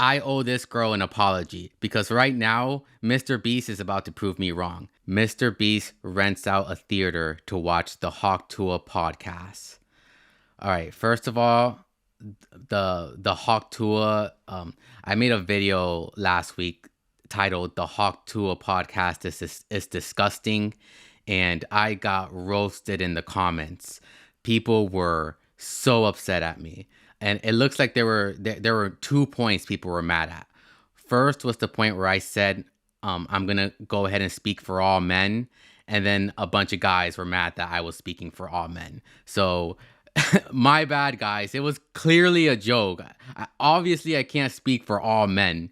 I owe this girl an apology because right now, MrBeast is about to prove me wrong. MrBeast rents out a theater to watch the Tuah podcast. All right, first of all, the Tuah, I made a video last week titled "The Tuah podcast is disgusting," and I got roasted in the comments. People were so upset at me. And it looks like there were 2 points people were mad at. First was the point where I said, I'm going to go ahead and speak for all men. And then a bunch of guys were mad that I was speaking for all men. So my bad, guys. It was clearly a joke. Obviously, I can't speak for all men.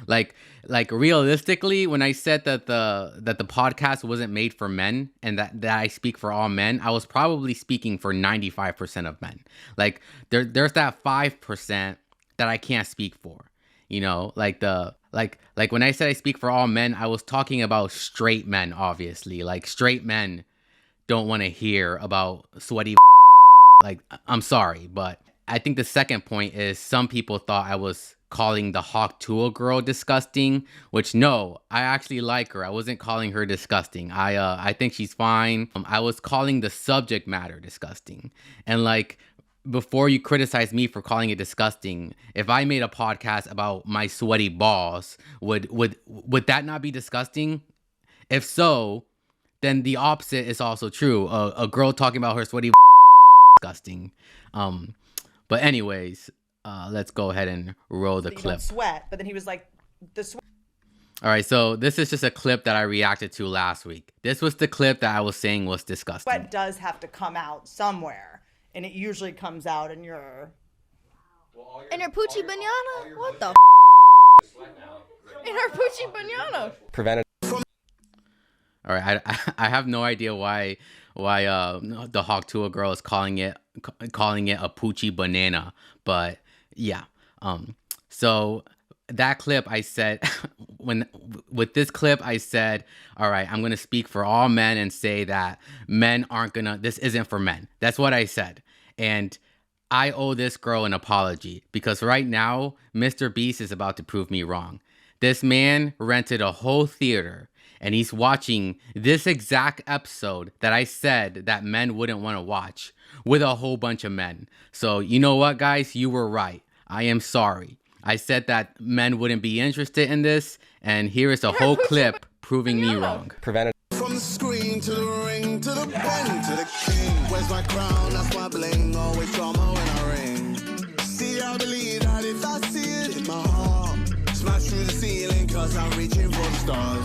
Like realistically, when I said that the podcast wasn't made for men and that I speak for all men, I was probably speaking for 95% of men. Like there's that 5% that I can't speak for. You know, like when I said I speak for all men, I was talking about straight men, obviously. Like straight men don't want to hear about sweaty like, I'm sorry, but I think the second point is some people thought I was calling the Tuah girl disgusting, which no, I actually like her. I wasn't calling her disgusting. I think she's fine. I was calling the subject matter disgusting. And like, before you criticize me for calling it disgusting, if I made a podcast about my sweaty balls, would that not be disgusting? If so, then the opposite is also true. A girl talking about her sweaty disgusting. But anyways, let's go ahead and roll the clip. Don't sweat, but then he was like, the sweat. All right, so this is just a clip that I reacted to last week. This was the clip that I was saying was disgusting. Sweat does have to come out somewhere, and it usually comes out in your... In her poochie banana? What the In her poochie banana. Prevented. All right, I have no idea why the Tuah girl is calling it a poochie banana, but yeah. So that clip I said with this clip I said, all right, I'm gonna speak for all men and say that men aren't gonna. This isn't for men. That's what I said, and I owe this girl an apology because right now MrBeast is about to prove me wrong. This man rented a whole theater. And he's watching this exact episode that I said that men wouldn't want to watch with a whole bunch of men. So you know what, guys? You were right. I am sorry. I said that men wouldn't be interested in this. And here is a whole clip proving me wrong. Prevented. From the screen to the ring to the pen to the king. Where's my crown? That's my bling. Always drama when I ring. See, I believe that if I see it in my heart, smash through the ceiling, cause I'm reaching for the stars.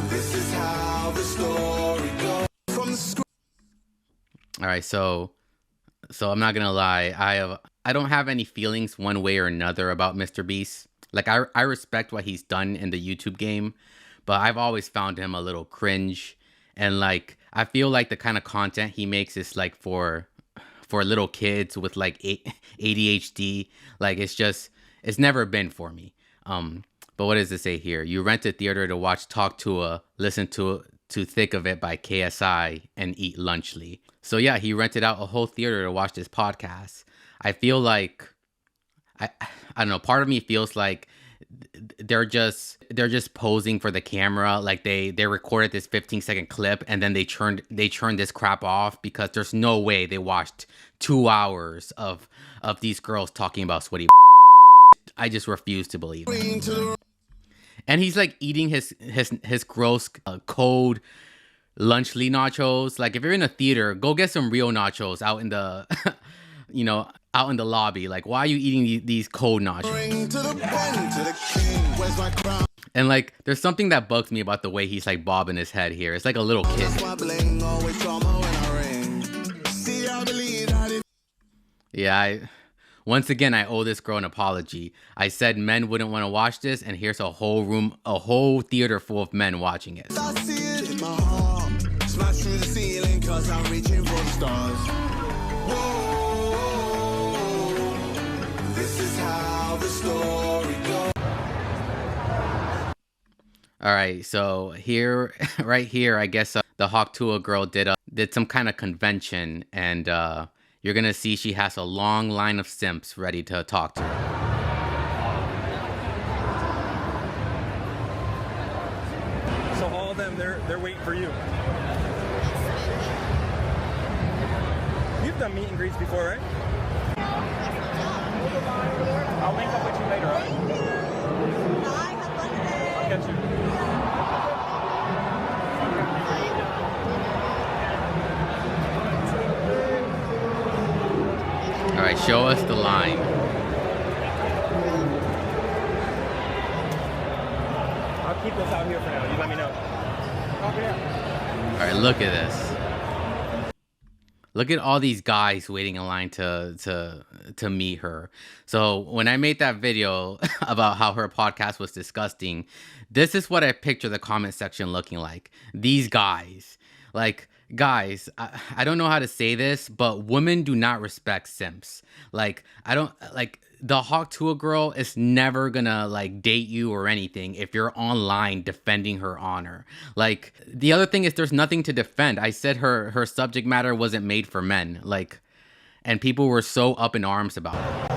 This is how the story goes. From the screen. All right, so I'm not gonna lie. I don't have any feelings one way or another about MrBeast. Like I respect what he's done in the YouTube game, but I've always found him a little cringe. And like I feel like the kind of content he makes is like for little kids with like ADHD. Like it's never been for me. But what does it say here? You rent a theater to watch Tuah, listen to Thick of It by KSI, and eat lunchly. So yeah, he rented out a whole theater to watch this podcast. I feel like, I don't know, part of me feels like they're just posing for the camera. Like they recorded this 15-second clip and then they turned this crap off because there's no way they watched 2 hours of these girls talking about sweaty. I just refuse to believe it. And he's like eating his gross cold lunchly nachos. Like if you're in a theater, go get some real nachos out in the out in the lobby. Like why are you eating these cold nachos? And like there's something that bugs me about the way he's like bobbing his head here. It's like a little kid. Yeah, once again, I owe this girl an apology. I said men wouldn't want to watch this, and here's a whole theater full of men watching it. I see it in my heart. Smash through the ceiling, cause I'm reaching for the stars. Whoa, this is how the story goes. All right, so right here, I guess the Tuah girl did some kind of convention, and you're gonna see she has a long line of simps ready to talk to her. So all of them, they're waiting for you. You've done meet and greets before, right? I'll link up with you later, alright? I'll catch you. All right, show us the line. I'll keep this out here for now. You let me know. Copy that. All right, look at this. Look at all these guys waiting in line to meet her. So when I made that video about how her podcast was disgusting, this is what I picture the comment section looking like. These guys. Like, guys, I don't know how to say this, but women do not respect simps. Like, the Hawk Tuah girl is never gonna like date you or anything if you're online defending her honor. Like, the other thing is there's nothing to defend. I said her subject matter wasn't made for men. Like, and people were so up in arms about it.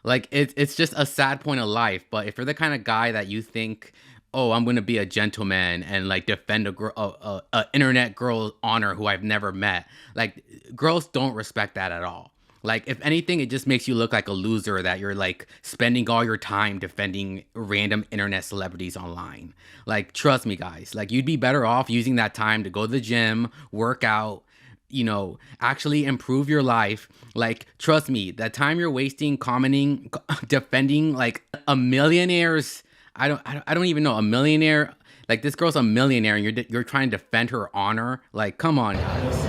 Like, it's just a sad point of life. But if you're the kind of guy that you think, oh, I'm gonna be a gentleman and like defend a internet girl's honor who I've never met, like, girls don't respect that at all. Like, if anything, it just makes you look like a loser that you're like spending all your time defending random internet celebrities online. Like, trust me, guys, like, you'd be better off using that time to go to the gym, work out, you know, actually improve your life. Like, trust me, that time you're wasting commenting, defending like a millionaire's, I don't even know, a millionaire. Like, this girl's a millionaire and you're trying to defend her honor. Like, come on, guys.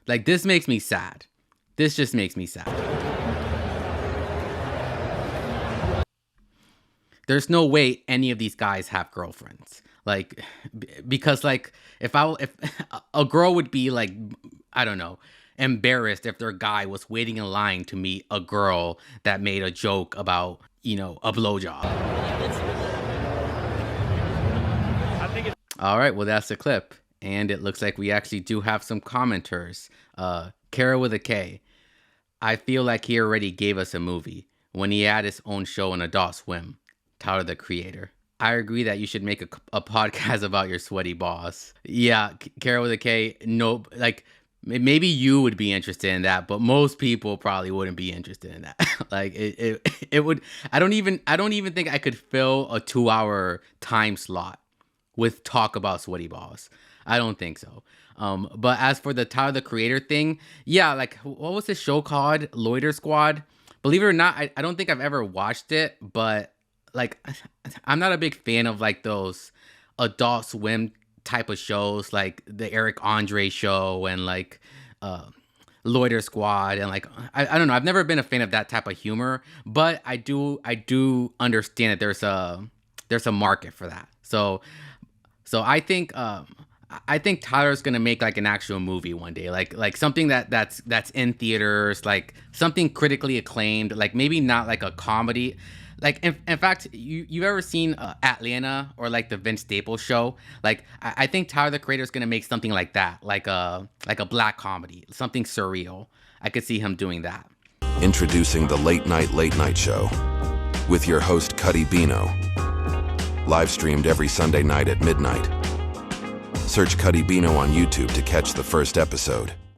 Like, this makes me sad. This just makes me sad. There's no way any of these guys have girlfriends. Like, because like if a girl would be like, I don't know, embarrassed if their guy was waiting in line to meet a girl that made a joke about, you know, a blowjob. All right, well, that's the clip. And it looks like we actually do have some commenters. Kara with a K. I feel like he already gave us a movie when he had his own show on Adult Swim. Tyler, the creator. I agree that you should make a podcast about your sweaty boss. Yeah, Kara with a K. No, like, maybe you would be interested in that, but most people probably wouldn't be interested in that. Like, it would. I don't even think I could fill a 2-hour time slot with talk about sweaty balls. I don't think so. But as for the Tyler, the creator thing, yeah, like, what was this show called? Loiter Squad. Believe it or not, I don't think I've ever watched it, but like, I'm not a big fan of like those Adult Swim type of shows, like the Eric Andre show and like Loiter Squad, and like, I don't know, I've never been a fan of that type of humor, but I do understand that there's a market for that. So I think Tyler's gonna make like an actual movie one day, like something that's in theaters, like something critically acclaimed, like maybe not like a comedy. Like, in fact, you've ever seen Atlanta or like the Vince Staples show? Like, I think Tyler, the creator, is gonna make something like that, like a black comedy, something surreal. I could see him doing that. Introducing the Late Night Show with your host Cuddy Bino, live streamed every Sunday night at midnight. Search Cuddy Bino on YouTube to catch the first episode.